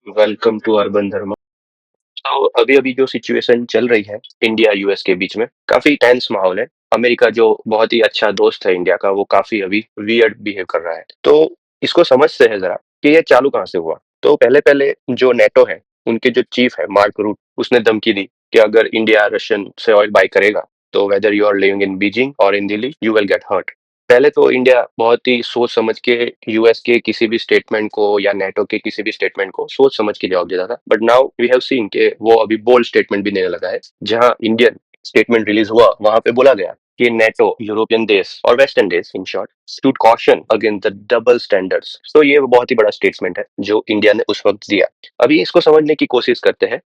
Welcome to urban धर्मा। तो अभी अभी जो सिचुएशन चल रही है इंडिया यूएस के बीच में काफी टेंस माहौल है। अमेरिका जो बहुत ही अच्छा दोस्त है इंडिया का वो काफी अभी वियर्ड बिहेव कर रहा है। तो इसको समझते हैं जरा कि ये चालू कहाँ से हुआ। तो पहले पहले जो नेटो है उनके जो चीफ है मार्क रूट उसने धमकी दी कि अगर इंडिया रशियन से ऑयल बाय करेगा तो whether you are living in Beijing और in Delhi you will get hurt. पहले तो इंडिया बहुत ही सोच समझ के यूएस के किसी भी स्टेटमेंट को या नेटो के किसी भी स्टेटमेंट को सोच समझ के जवाब देता था, but now we have seen के वो अभी बोल्ड स्टेटमेंट भी देने लगा है। जहां इंडियन स्टेटमेंट रिलीज हुआ वहां पे बोला गया कि नेटो यूरोपियन देश और वेस्टर्न देश in short should caution against the double standards. तो ये बहुत ही बड़ा स्टेटमेंट है जो इंडिया ने उस वक्त दिया। अभी इसको समझने की कोशिश करते हैं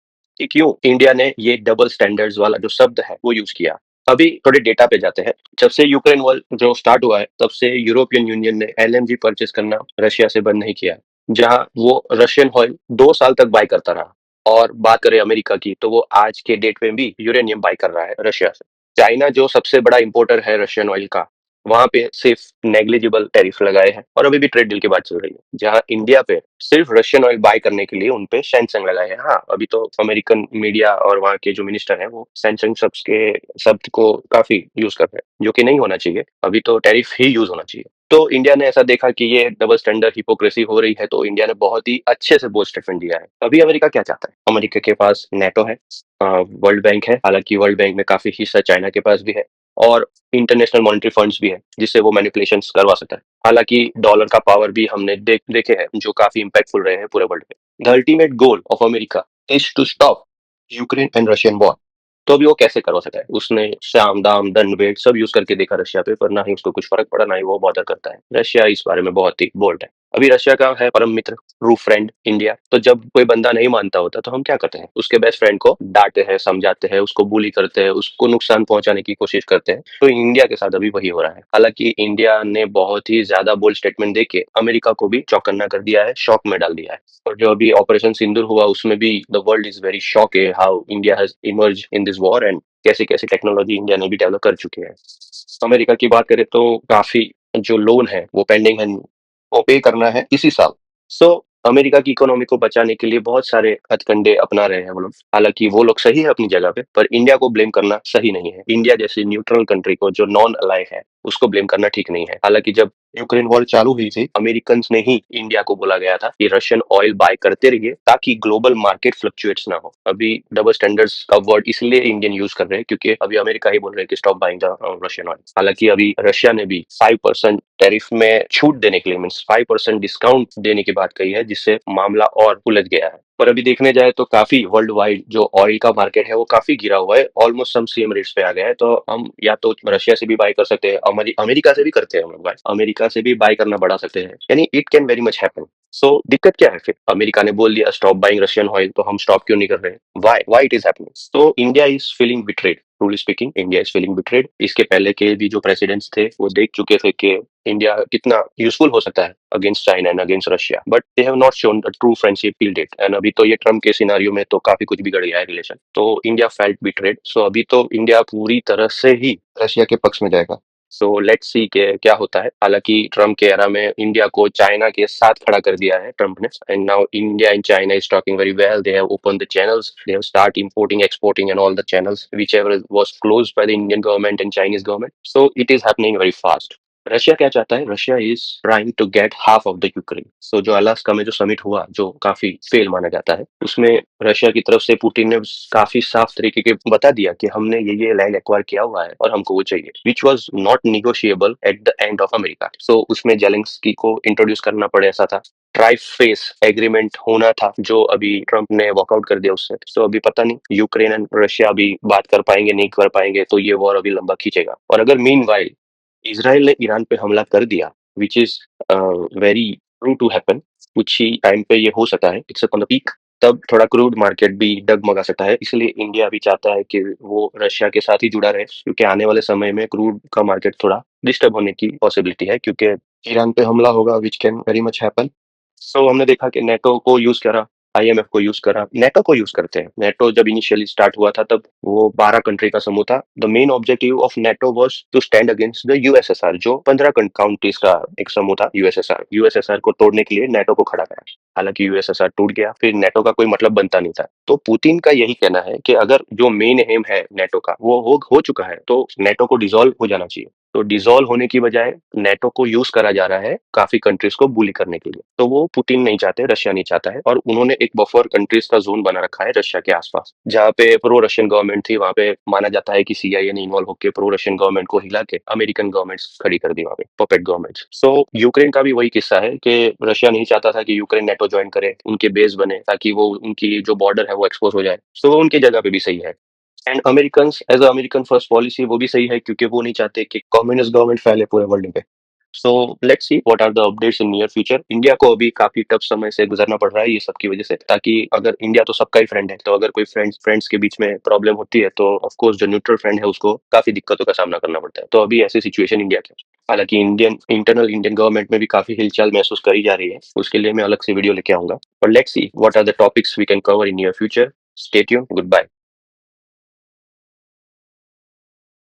कि क्यों इंडिया ने ये डबल स्टैंडर्ड्स वाला जो शब्द है वो यूज किया। अभी थोड़े डेटा पे जाते हैं। जब से यूक्रेन वॉर जो स्टार्ट हुआ है तब से यूरोपियन यूनियन ने एलएनजी परचेस करना रशिया से बंद नहीं किया। जहां वो रशियन ऑयल 2 साल तक बाय करता रहा। और बात करें अमेरिका की तो वो आज के डेट में भी यूरेनियम बाय कर रहा है रशिया से। चाइना जो सबसे बड़ा इंपोर्टर है रशियन ऑयल का, वहां पे सिर्फ नेग्लिजिबल टैरिफ लगाए हैं और अभी भी ट्रेड डील की बात चल रही है। जहां इंडिया पे सिर्फ रशियन ऑयल बाय करने के लिए उनपे सैमसंग लगाए हैं। हाँ, अभी तो अमेरिकन मीडिया और वहाँ के जो मिनिस्टर हैं वो सैमसंग शब्द के शब्द को काफी यूज कर रहे हैं, जो कि नहीं होना चाहिए। अभी तो टैरिफ ही यूज होना चाहिए। तो इंडिया ने ऐसा देखा कि ये डबल स्टैंडर्ड हिपोक्रेसी हो रही है तो इंडिया ने बहुत ही अच्छे से बोल्ड स्टेटमेंट दिया है। अभी अमेरिका क्या चाहता है? अमेरिका के पास नेटो है, वर्ल्ड बैंक है, हालांकि वर्ल्ड बैंक में काफी हिस्सा चाइना के पास भी है, और इंटरनेशनल मॉनेटरी फंड्स भी है जिससे वो मैनिपुलेशंस करवा सकता है। हालांकि डॉलर का पावर भी हमने देखे हैं जो काफी इंपैक्टफुल रहे हैं पूरे वर्ल्ड में। The ultimate goal of America is to stop Ukraine and Russian war. तो अभी वो कैसे करवा सकता है? उसने साम दाम दंड भेद सब यूज करके देखा रशिया पे, पर ना ही उसको कुछ फर्क पड़ा, ना ही वो बॉदर करता है। रशिया इस बारे में बहुत ही बोल्ड है। अभी रशिया का है परम मित्र, ट्रू फ्रेंड इंडिया। तो जब कोई बंदा नहीं मानता होता तो हम क्या करते हैं? उसके बेस्ट फ्रेंड को डांटते हैं, समझाते हैं, उसको बुली करते हैं, उसको नुकसान पहुंचाने की कोशिश करते हैं। तो इंडिया के साथ अभी वही हो रहा है। हालांकि इंडिया ने बहुत ही ज्यादा बोल्ड स्टेटमेंट देके अमेरिका को भी चौकन्ना कर दिया है, शॉक में डाल दिया है। और जो अभी ऑपरेशन सिंदूर हुआ उसमें भी the world is very shock है how India has emerge in this war and कैसे कैसे टेक्नोलॉजी इंडिया ने भी डेवलप कर चुके हैं। अमेरिका की बात करें तो काफी जो लोन है वो पेंडिंग है, वो पे करना है इसी साल। सो अमेरिका की इकोनॉमी को बचाने के लिए बहुत सारे हथकंडे अपना रहे हैं वो लोग। हालांकि वो लोग सही है अपनी जगह पे, पर इंडिया को ब्लेम करना सही नहीं है। इंडिया जैसी न्यूट्रल कंट्री को जो नॉन अलाइ है उसको ब्लेम करना ठीक नहीं है। हालांकि जब यूक्रेन वॉर चालू हुई थी अमेरिकन ने ही इंडिया को बोला गया था कि रशियन ऑयल बाय करते रहिए ताकि ग्लोबल मार्केट फ्लक्चुएट्स ना हो। अभी डबल स्टैंडर्ड्स का वर्ड इसलिए इंडियन यूज कर रहे हैं क्योंकि अभी अमेरिका ही बोल रहे हैं कि stop buying the Russian oil. हालांकि अभी रशिया ने भी 5% टैरिफ में छूट देने के लिए मीन्स 5% डिस्काउंट देने की बात कही है, जिससे मामला और उलझ गया है। पर अभी देखने जाए तो काफी वर्ल्ड वाइड जो ऑयल का मार्केट है वो काफी गिरा हुआ है, ऑलमोस्ट हम सेम रेट्स पे आ गया है। तो हम या तो रशिया से भी बाय कर सकते हैं, अमेरिका से भी करते हैं हम लोग बाय, अमेरिका से भी बाय करना बढ़ा सकते हैं, यानी it can very much happen. So दिक्कत क्या है फिर? अमेरिका ने बोल दिया स्टॉप बाइंग रशियन ऑयल, तो हम स्टॉप क्यों नहीं कर रहे? Why it is happening? तो India is feeling betrayed. Truly speaking India is feeling betrayed. इसके पहले के भी जो प्रेसिडेंट्स थे वो देख चुके थे कि इंडिया कितना यूजफुल हो सकता है against China and against Russia, but they have not shown the true friendship till date. And अभी तो ये ट्रम्प के सिनारियो में तो काफी कुछ बिगड़ गया है रिलेशन। तो इंडिया फेल्ट बिट्रेड। सो अभी तो इंडिया पूरी तरह से ही रशिया के पक्ष में जाएगा। सो लेट्स सी के क्या होता है। हालांकि ट्रम्प के एरा में इंडिया को चाइना के साथ खड़ा कर दिया है ट्रम्प ने, and now India and China is talking very well. They have open the channels, they have start importing exporting and all the channels whichever was closed by the Indian government and Chinese government. So it is happening very fast. Russia क्या चाहता है? Russia is trying to get half of the Ukraine. So जो Alaska में जो summit हुआ जो काफी fail माना जाता है, उसमें रशिया की तरफ से पुतिन ने काफी साफ तरीके के बता दिया कि हमने ये लैंड एक्वायर किया हुआ है और हमको वो चाहिए, which was not negotiable at the end of America. So उसमें जेलेंस्की को इंट्रोड्यूस करना पड़े, ऐसा था। ट्राई फेस एग्रीमेंट होना था जो अभी ट्रम्प ने वॉकआउट कर दिया उससे। सो अभी पता नहीं यूक्रेन एंड रशिया अभी बात कर पाएंगे नहीं कर पाएंगे, तो ये वॉर अभी लंबा खींचेगा। और अगर मीन इजराइल ने ईरान पे हमला कर दिया, which is very true to happen, कुछ ही टाइम पे ये हो सकता है, इट्स ऑन द पीक, तब थोड़ा क्रूड मार्केट भी डगमगा सकता है। इसलिए इंडिया भी चाहता है कि वो रशिया के साथ ही जुड़ा रहे, क्योंकि आने वाले समय में क्रूड का मार्केट थोड़ा डिस्टर्ब होने की पॉसिबिलिटी है, क्योंकि ईरान पे हमला होगा which can very much happen. So हमने देखा कि नेटो को यूज करा आईएमएफ को यूज करा, नेटो को यूज करते हैं। नेटो जब इनिशियली स्टार्ट हुआ था तब वो 12 कंट्री का समूह था। The main objective of NATO was to stand against the USSR, जो 15 कंट्रीज का एक समूह था। यूएसएसआर यूएसएसआर को तोड़ने के लिए नेटो को खड़ा करा। हालांकि यूएसएसआर टूट गया, फिर नेटो का कोई मतलब बनता नहीं था। तो पुतिन का यही कहना है कि अगर जो मेन एम है नेटो का वो हो चुका है, तो नेटो को डिसॉल्व हो जाना चाहिए। तो डिसॉल्व होने की बजाय नेटो को यूज करा जा रहा है काफी कंट्रीज को बुली करने के लिए। तो वो पुतिन नहीं चाहते, रशिया नहीं चाहता है, और उन्होंने एक बफर कंट्रीज का जोन बना रखा है रशिया के आसपास, जहाँ पे प्रो रशियन गवर्नमेंट थी। वहाँ पे माना जाता है कि सीआईए ने इन्वॉल्व होकर प्रो रशियन गवर्नमेंट को हिला के अमेरिकन गवर्नमेंट खड़ी कर दी वहाँ पे, पपेट गवर्नमेंट। सो यूक्रेन का भी वही किस्सा है कि रशिया नहीं चाहता था कि यूक्रेन नेटो ज्वाइन करे, उनके बेस बने, ताकि वो उनकी जो बॉर्डर है वो एक्सपोज हो जाए। सो वो उनकी जगह पे भी सही है। And American as a American first policy वो भी सही है, क्योंकि वो नहीं चाहते कि कम्युनिस्ट गवर्नमेंट फैले पूरे वर्ल्ड पे। So let's see what are the updates in near future. India को अभी काफी टफ समय से गुजरना पड़ रहा है ये सब की वजह से, ताकि अगर इंडिया तो सबका ही फ्रेंड है, तो अगर कोई फ्रेंड्स के बीच में प्रॉब्लम होती है तो ऑफ कोर्स जो न्यूट्रल फ्रेंड है उसको काफी दिक्कतों का सामना करना पड़ता है। तो अभी ऐसी सिचुएशन इंडिया की। हालांकि इंडियन गवर्नमेंट में भी काफी हिलचाल महसूस करी जा रही है, उसके लिए मैं अलग से वीडियो लेके आऊंगा। और let's see what are the topics we can cover in near future. Stay tuned, good bye.